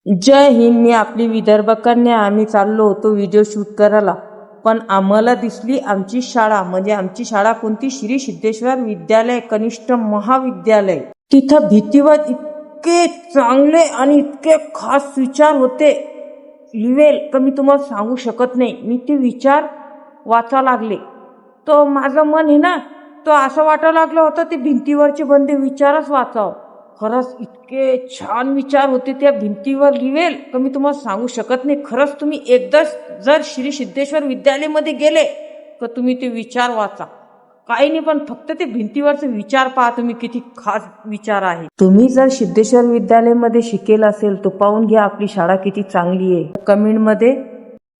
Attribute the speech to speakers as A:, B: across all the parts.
A: जय हिंद. मी आपली विदर्भ कन्या. आम्ही चाललो होतो व्हिडिओ शूट करायला, पण आम्हाला दिसली आमची शाळा. म्हणजे आमची शाळा कोणती? श्री सिद्धेश्वर विद्यालय कनिष्ठ महाविद्यालय. तिथं भीतीवर इतके चांगले आणि इतके खास विचार होते लिवेल तर मी तुम्हाला सांगू शकत नाही. मी ते विचार वाचा लागले तो माझं मन आहे ना, तो असं वाटायला लागलं होतं ते भिंतीवरचे बंदे विचारच वाचावं. खरंच इतके छान विचार होते त्या भिंतीवर लिवेल तर मी तुम्हाला सांगू शकत नाही. खरंच तुम्ही एकदा जर श्री सिद्धेश्वर विद्यालयामध्ये गेले तर तुम्ही ते विचार वाचा. काही नाही, पण फक्त ते भिंतीवरचे विचार पहा तुम्ही, किती खास विचार आहे. तुम्ही जर सिद्धेश्वर विद्यालयामध्ये शिकेल असेल तर पाहून घ्या आपली शाळा किती चांगली आहे. कमेंटमध्ये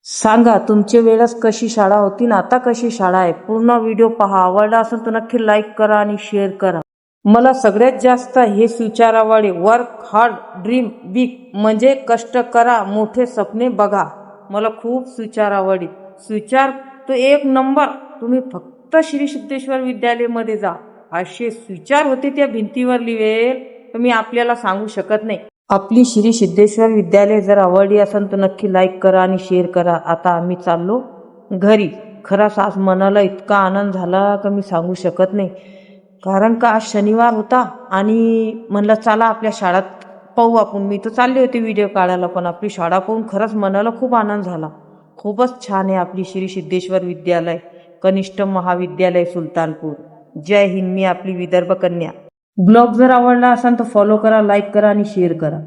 A: सांगा तुमच्या वेळेस कशी शाळा होती ना आता कशी शाळा आहे. पूर्ण व्हिडिओ पहा. आवडला असेल तर नक्की लाईक करा आणि शेअर करा. मला सगळ्यात जास्त हेच विचार आवडले. Work hard, dream big. म्हणजे कष्ट करा, मोठे स्वप्ने बघा. मला खूप विचार आवडले. विचार तो एक नंबर. तुम्ही फक्त श्री सिद्धेश्वर विद्यालयामध्ये जा. असे विचार होते त्या भिंतीवर लिवेल तर मी आपल्याला सांगू शकत नाही. आपली श्री सिद्धेश्वर विद्यालय जर आवडली असेल तर नक्की लाईक करा आणि शेअर करा. आता आम्ही चाललो घरी. खरंच आज मनाला इतका आनंद झाला का मी सांगू शकत नाही. कारण का आज शनिवार होता आणि म्हणलं चला आपल्या शाळेत पाहू आपण. मी तर चालले होते व्हिडिओ काढायला, पण आपली शाळा पाहून खरंच मनाला खूप आनंद झाला. खूपच छान आहे आपली श्री सिद्धेश्वर विद्यालय कनिष्ठ महाविद्यालय सुलतानपूर. जय हिंद. मी आपली विदर्भ कन्या. ब्लॉग जर आवडला असेल तर फॉलो करा, लाईक करा आणि शेअर करा.